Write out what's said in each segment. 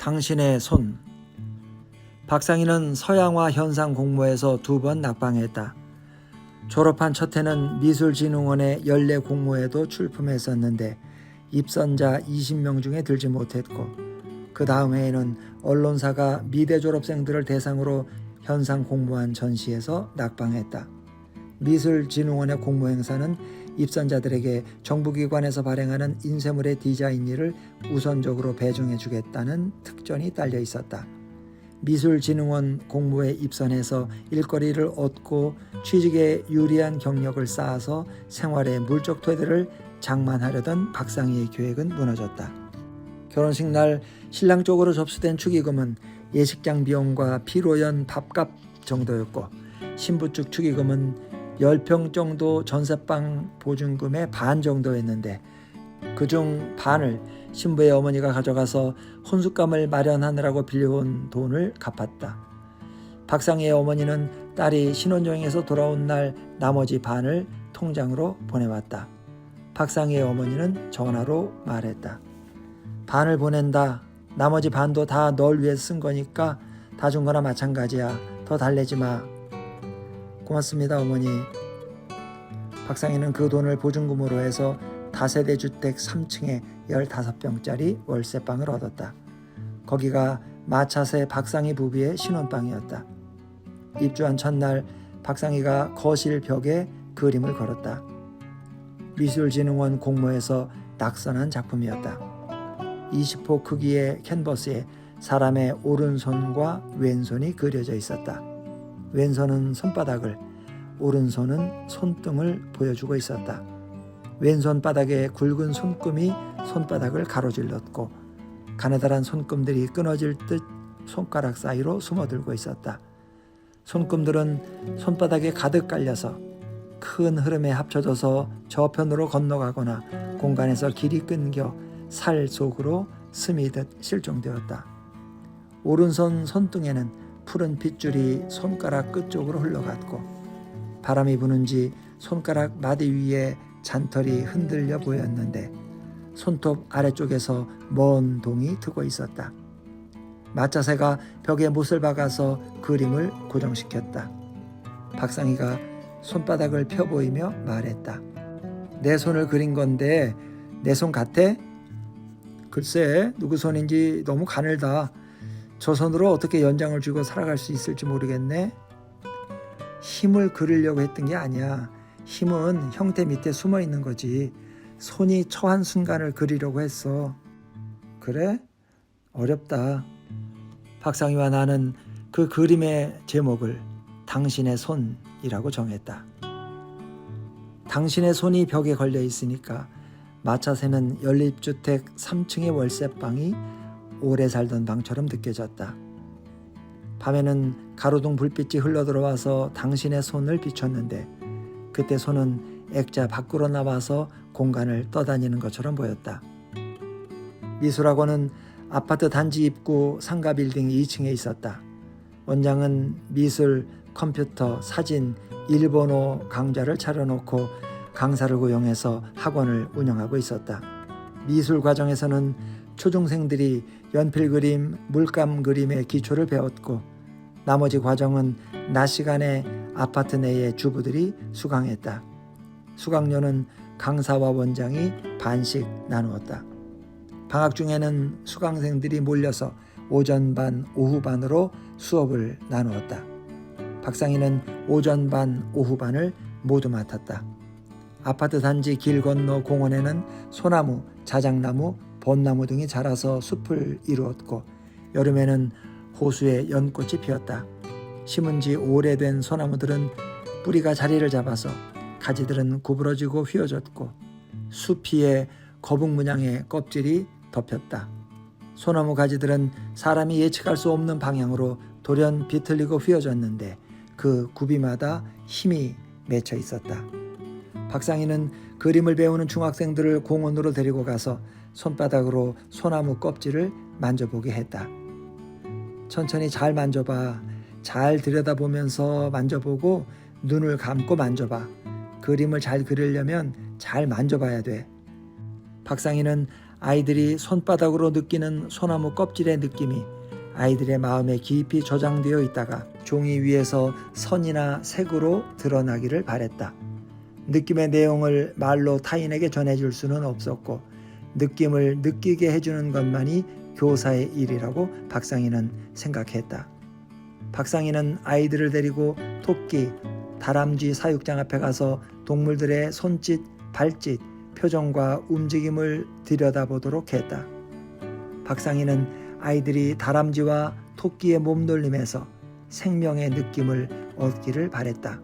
당신의 손. 박상희는 서양화 현상 공모에서 2번 낙방했다. 졸업한 첫 해는 미술진흥원의 연례 공모에도 출품했었는데 입선자 20명 중에 들지 못했고, 그 다음 해에는 언론사가 미대 졸업생들을 대상으로 현상 공모한 전시에서 낙방했다. 미술진흥원의 공모 행사는 입선자들에게 정부기관에서 발행하는 인쇄물의 디자인일을 우선적으로 배정해 주겠다는 특전이 딸려 있었다. 미술진흥원 공모에 입선해서 일거리를 얻고 취직에 유리한 경력을 쌓아서 생활의 물적 토대를 장만하려던 박상희의 계획은 무너졌다. 결혼식 날 신랑 쪽으로 접수된 축의금은 예식장 비용과 피로연 밥값 정도였고, 신부 측 축의금은 10평 정도 전세방 보증금의 반 정도였는데, 그중 반을 신부의 어머니가 가져가서 혼숙감을 마련하느라고 빌려온 돈을 갚았다. 박상희의 어머니는 딸이 신혼여행에서 돌아온 날 나머지 반을 통장으로 보내왔다. 박상희의 어머니는 전화로 말했다. 반을 보낸다. 나머지 반도 다 널 위해 쓴 거니까 다 준 거나 마찬가지야. 더 달래지 마. 고맙습니다, 어머니. 박상희는 그 돈을 보증금으로 해서 다세대 주택 3층에 15평짜리 월세방을 얻었다. 거기가 마차세 박상희 부부의 신혼방이었다. 입주한 첫날 박상희가 거실 벽에 그림을 걸었다. 미술진흥원 공모에서 낙선한 작품이었다. 20호 크기의 캔버스에 사람의 오른손과 왼손이 그려져 있었다. 왼손은 손바닥을, 오른손은 손등을 보여주고 있었다. 왼손 바닥에 굵은 손금이 손바닥을 가로질렀고, 가느다란 손금들이 끊어질 듯 손가락 사이로 숨어들고 있었다. 손금들은 손바닥에 가득 깔려서 큰 흐름에 합쳐져서 저편으로 건너가거나 공간에서 길이 끊겨 살 속으로 스미듯 실종되었다. 오른손 손등에는 푸른 핏줄이 손가락 끝쪽으로 흘러갔고, 바람이 부는지 손가락 마디 위에 잔털이 흔들려 보였는데 손톱 아래쪽에서 먼 동이 트고 있었다. 마차새가 벽에 못을 박아서 그림을 고정시켰다. 박상희가 손바닥을 펴 보이며 말했다. 내 손을 그린 건데 내 손 같아? 글쎄, 누구 손인지 너무 가늘다. 저 손으로 어떻게 연장을 쥐고 살아갈 수 있을지 모르겠네. 힘을 그리려고 했던 게 아니야. 힘은 형태 밑에 숨어 있는 거지. 손이 처한 순간을 그리려고 했어. 그래? 어렵다. 박상희와 나는 그 그림의 제목을 당신의 손이라고 정했다. 당신의 손이 벽에 걸려 있으니까 마차새는 연립주택 3층의 월세방이 오래 살던 방처럼 느껴졌다. 밤에는 가로등 불빛이 흘러들어와서 당신의 손을 비췄는데 그때 손은 액자 밖으로 나와서 공간을 떠다니는 것처럼 보였다. 미술학원은 아파트 단지 입구 상가 빌딩 2층에 있었다. 원장은 미술, 컴퓨터, 사진, 일본어 강좌를 차려놓고 강사를 고용해서 학원을 운영하고 있었다. 미술 과정에서는 초중생들이 연필 그림, 물감 그림의 기초를 배웠고, 나머지 과정은 낮 시간에 아파트 내의 주부들이 수강했다. 수강료는 강사와 원장이 반씩 나누었다. 방학 중에는 수강생들이 몰려서 오전 반, 오후 반으로 수업을 나누었다. 박상희는 오전 반, 오후 반을 모두 맡았다. 아파트 단지 길 건너 공원에는 소나무, 자작나무, 벚나무 등이 자라서 숲을 이루었고, 여름에는 호수에 연꽃이 피었다. 심은 지 오래된 소나무들은 뿌리가 자리를 잡아서 가지들은 구부러지고 휘어졌고, 숲 위에 거북 문양의 껍질이 덮였다. 소나무 가지들은 사람이 예측할 수 없는 방향으로 돌연 비틀리고 휘어졌는데 그 구비마다 힘이 맺혀 있었다. 박상희는 그림을 배우는 중학생들을 공원으로 데리고 가서 손바닥으로 소나무 껍질을 만져보게 했다. 천천히 잘 만져봐. 잘 들여다보면서 만져보고 눈을 감고 만져봐. 그림을 잘 그리려면 잘 만져봐야 돼. 박상희는 아이들이 손바닥으로 느끼는 소나무 껍질의 느낌이 아이들의 마음에 깊이 저장되어 있다가 종이 위에서 선이나 색으로 드러나기를 바랬다. 느낌의 내용을 말로 타인에게 전해줄 수는 없었고 느낌을 느끼게 해주는 것만이 교사의 일이라고 박상희는 생각했다. 박상희는 아이들을 데리고 토끼, 다람쥐 사육장 앞에 가서 동물들의 손짓, 발짓, 표정과 움직임을 들여다보도록 했다. 박상희는 아이들이 다람쥐와 토끼의 몸놀림에서 생명의 느낌을 얻기를 바랬다.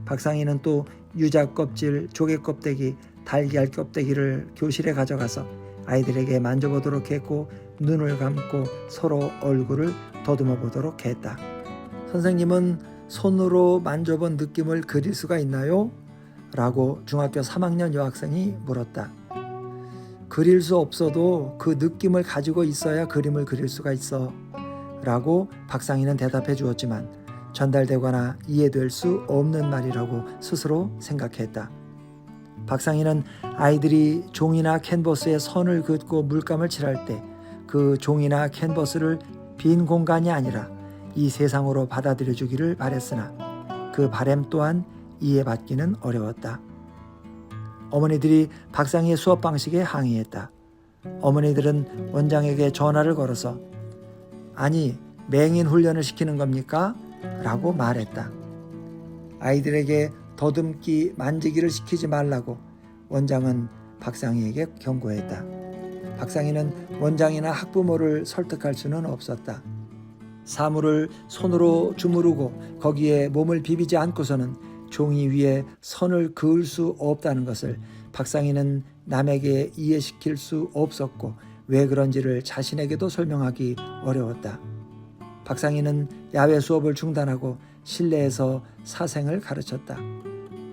박상희는 또 유자 껍질, 조개 껍데기, 달걀 껍데기를 교실에 가져가서 아이들에게 만져보도록 했고 눈을 감고 서로 얼굴을 더듬어 보도록 했다. 선생님은 손으로 만져본 느낌을 그릴 수가 있나요? 라고 중학교 3학년 여학생이 물었다. 그릴 수 없어도 그 느낌을 가지고 있어야 그림을 그릴 수가 있어 라고 박상희는 대답해 주었지만 전달되거나 이해될 수 없는 말이라고 스스로 생각했다. 박상희는 아이들이 종이나 캔버스에 선을 긋고 물감을 칠할 때 그 종이나 캔버스를 빈 공간이 아니라 이 세상으로 받아들여 주기를 바랬으나 그 바람 또한 이해받기는 어려웠다. 어머니들이 박상희의 수업 방식에 항의했다. 어머니들은 원장에게 전화를 걸어서 아니 맹인 훈련을 시키는 겁니까? 라고 말했다. 아이들에게 더듬기, 만지기를 시키지 말라고 원장은 박상희에게 경고했다. 박상희는 원장이나 학부모를 설득할 수는 없었다. 사물을 손으로 주무르고 거기에 몸을 비비지 않고서는 종이 위에 선을 그을 수 없다는 것을 박상희는 남에게 이해시킬 수 없었고 왜 그런지를 자신에게도 설명하기 어려웠다. 박상희는 야외 수업을 중단하고 실내에서 사생을 가르쳤다.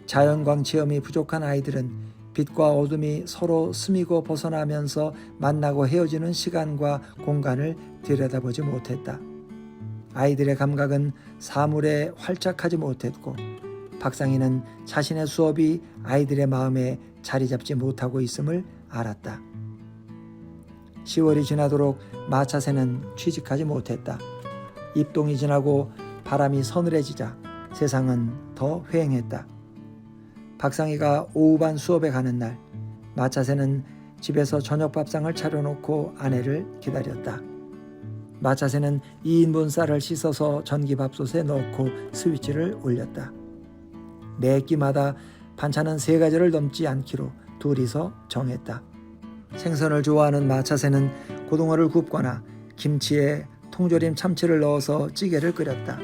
자연광 체험이 부족한 아이들은 빛과 어둠이 서로 스미고 벗어나면서 만나고 헤어지는 시간과 공간을 들여다보지 못했다. 아이들의 감각은 사물에 활짝하지 못했고 박상희는 자신의 수업이 아이들의 마음에 자리 잡지 못하고 있음을 알았다. 10월이 지나도록 마차새는 취직하지 못했다. 입동이 지나고 바람이 서늘해지자 세상은 더 회행했다. 박상희가 오후반 수업에 가는 날 마차새는 집에서 저녁 밥상을 차려놓고 아내를 기다렸다. 마차새는 2인분 쌀을 씻어서 전기밥솥에 넣고 스위치를 올렸다. 매 끼마다 반찬은 3가지를 넘지 않기로 둘이서 정했다. 생선을 좋아하는 마차새는 고등어를 굽거나 김치에 통조림 참치를 넣어서 찌개를 끓였다.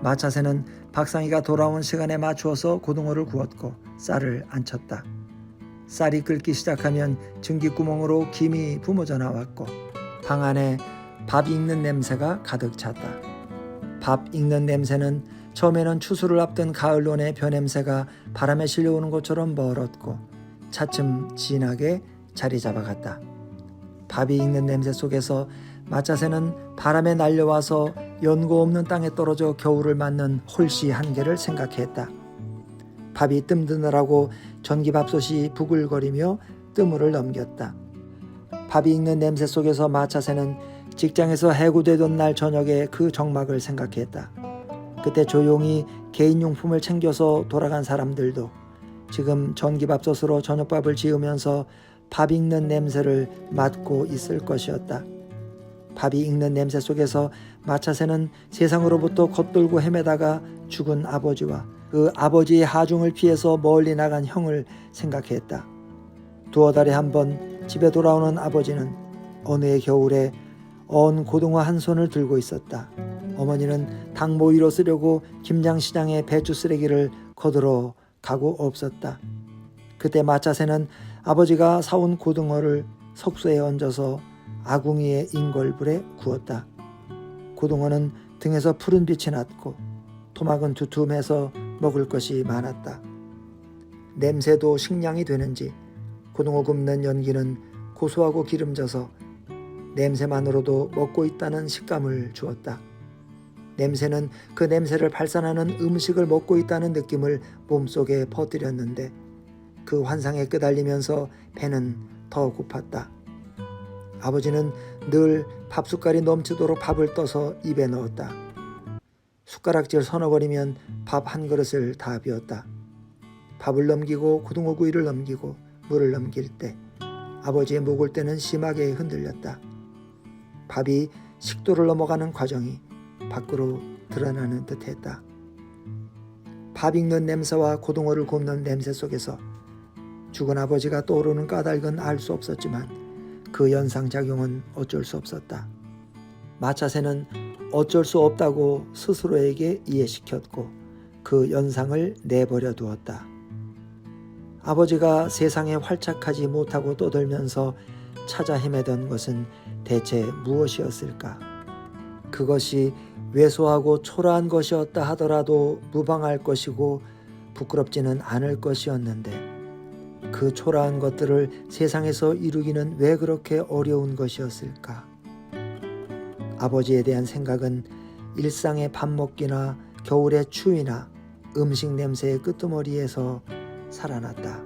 마차새는 박상희가 돌아온 시간에 맞추어서 고등어를 구웠고 쌀을 안쳤다. 쌀이 끓기 시작하면 증기구멍으로 김이 뿜어져 나왔고 방 안에 밥 익는 냄새가 가득 찼다. 밥 익는 냄새는 처음에는 추수를 앞둔 가을론의 벼냄새가 바람에 실려오는 것처럼 멀었고 차츰 진하게 자리 잡아갔다. 밥이 익는 냄새 속에서 마차새는 바람에 날려와서 연고 없는 땅에 떨어져 겨울을 맞는 홀씨 한계를 생각했다. 밥이 뜸드느라고 전기밥솥이 부글거리며 뜸을 넘겼다. 밥이 익는 냄새 속에서 마차새는 직장에서 해고되던 날 저녁에 그 정막을 생각했다. 그때 조용히 개인용품을 챙겨서 돌아간 사람들도 지금 전기밥솥으로 저녁밥을 지으면서 밥 익는 냄새를 맡고 있을 것이었다. 밥이 익는 냄새 속에서 마차새는 세상으로부터 겉돌고 헤매다가 죽은 아버지와 그 아버지의 하중을 피해서 멀리 나간 형을 생각했다. 2달에 한 번 집에 돌아오는 아버지는 어느 해 겨울에 언 고등어 한 손을 들고 있었다. 어머니는 닭 모이로 쓰려고 김장시장에 배추 쓰레기를 거들어 가고 없었다. 그때 마차새는 아버지가 사온 고등어를 석쇠에 얹어서 아궁이의 인걸불에 구웠다. 고등어는 등에서 푸른 빛이 났고 토막은 두툼해서 먹을 것이 많았다. 냄새도 식량이 되는지 고등어 굽는 연기는 고소하고 기름져서 냄새만으로도 먹고 있다는 식감을 주었다. 냄새는 그 냄새를 발산하는 음식을 먹고 있다는 느낌을 몸속에 퍼뜨렸는데 그 환상에 끄달리면서 배는 더 고팠다. 아버지는 늘 밥숟갈이 넘치도록 밥을 떠서 입에 넣었다. 숟가락질 서너 버리면 밥 한 그릇을 다 비웠다. 밥을 넘기고 고등어구이를 넘기고 물을 넘길 때 아버지의 목을 때는 심하게 흔들렸다. 밥이 식도를 넘어가는 과정이 밖으로 드러나는 듯했다. 밥 익는 냄새와 고등어를 굽는 냄새 속에서 죽은 아버지가 떠오르는 까닭은 알 수 없었지만 그 연상작용은 어쩔 수 없었다. 마차새는 어쩔 수 없다고 스스로에게 이해시켰고 그 연상을 내버려 두었다. 아버지가 세상에 활착하지 못하고 떠들면서 찾아 헤매던 것은 대체 무엇이었을까? 그것이 왜소하고 초라한 것이었다 하더라도 무방할 것이고 부끄럽지는 않을 것이었는데 그 초라한 것들을 세상에서 이루기는 왜 그렇게 어려운 것이었을까? 아버지에 대한 생각은 일상의 밥 먹기나 겨울의 추위나 음식 냄새의 끄트머리에서 살아났다.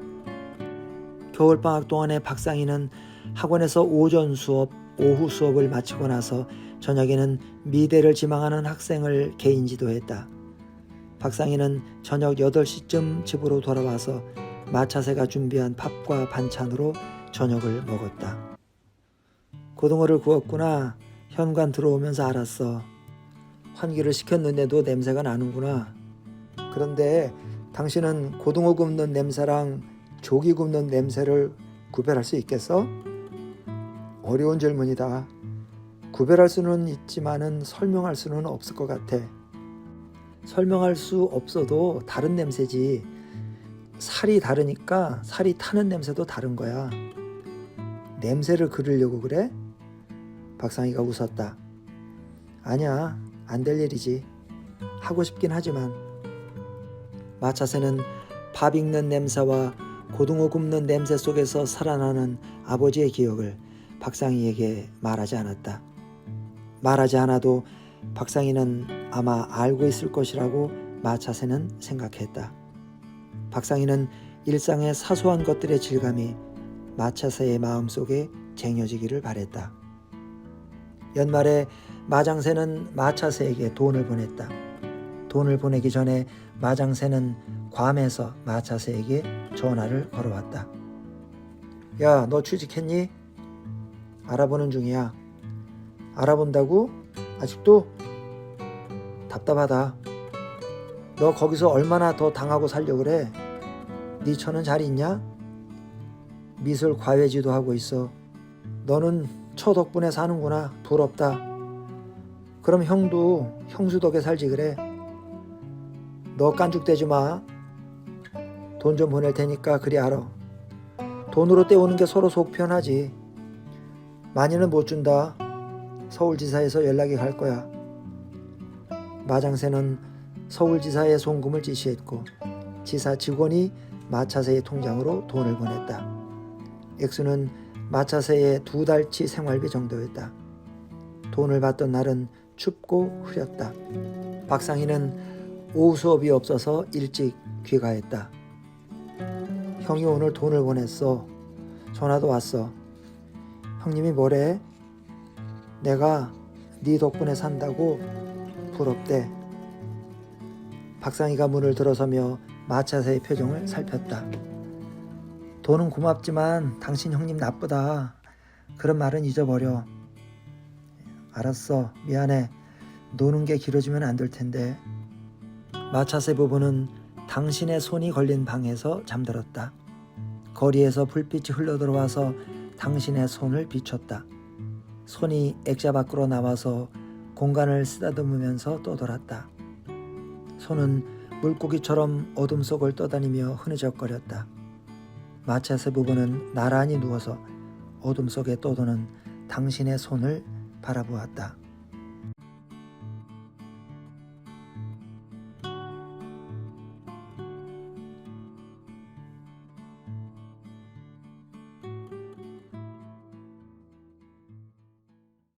겨울방학 동안에 박상희는 학원에서 오전 수업, 오후 수업을 마치고 나서 저녁에는 미대를 지망하는 학생을 개인 지도했다. 박상희는 저녁 8시쯤 집으로 돌아와서 마차새가 준비한 밥과 반찬으로 저녁을 먹었다. 고등어를 구웠구나. 현관 들어오면서 알았어. 환기를 시켰는데도 냄새가 나는구나. 그런데 당신은 고등어 굽는 냄새랑 조기 굽는 냄새를 구별할 수 있겠어? 어려운 질문이다. 구별할 수는 있지만은 설명할 수는 없을 것 같아. 설명할 수 없어도 다른 냄새지. 살이 다르니까 살이 타는 냄새도 다른 거야. 냄새를 그리려고 그래? 박상희가 웃었다. 아니야, 안 될 일이지. 하고 싶긴 하지만. 마차새는 밥 익는 냄새와 고등어 굽는 냄새 속에서 살아나는 아버지의 기억을 박상희에게 말하지 않았다. 말하지 않아도 박상희는 아마 알고 있을 것이라고 마차새는 생각했다. 박상희는 일상의 사소한 것들의 질감이 마차새의 마음속에 쟁여지기를 바랬다. 연말에 마장새는 마차새에게 돈을 보냈다. 돈을 보내기 전에 마장새는 괌에서 마차새에게 전화를 걸어왔다. 야, 너 취직했니? 알아보는 중이야. 알아본다고? 아직도? 답답하다. 너 거기서 얼마나 더 당하고 살려고 그래? 네 처는 잘 있냐? 미술 과외지도 하고 있어. 너는 처 덕분에 사는구나. 부럽다. 그럼 형도 형수 덕에 살지 그래. 너 깐죽대지 마. 돈 좀 보낼 테니까 그리 알아. 돈으로 때우는 게 서로 속 편하지. 많이는 못 준다. 서울지사에서 연락이 갈 거야. 마장새는 서울지사에 송금을 지시했고 지사 직원이 마차새의 통장으로 돈을 보냈다. 액수는 마차새의 2달치 생활비 정도였다. 돈을 받던 날은 춥고 흐렸다. 박상희는 오후 수업이 없어서 일찍 귀가했다. 형이 오늘 돈을 보냈어. 전화도 왔어. 형님이 뭐래? 내가 네 덕분에 산다고 부럽대. 박상희가 문을 들어서며 마차새의 표정을 살폈다. 돈은 고맙지만 당신 형님 나쁘다. 그런 말은 잊어버려. 알았어. 미안해. 노는 게 길어지면 안 될 텐데. 마차새 부부는 당신의 손이 걸린 방에서 잠들었다. 거리에서 불빛이 흘러들어와서 당신의 손을 비췄다. 손이 액자 밖으로 나와서 공간을 쓰다듬으면서 떠돌았다. 손은 물고기처럼 어둠 속을 떠다니며 흐느적거렸다. 마차새 부부는 나란히 누워서 어둠 속에 떠도는 당신의 손을 바라보았다.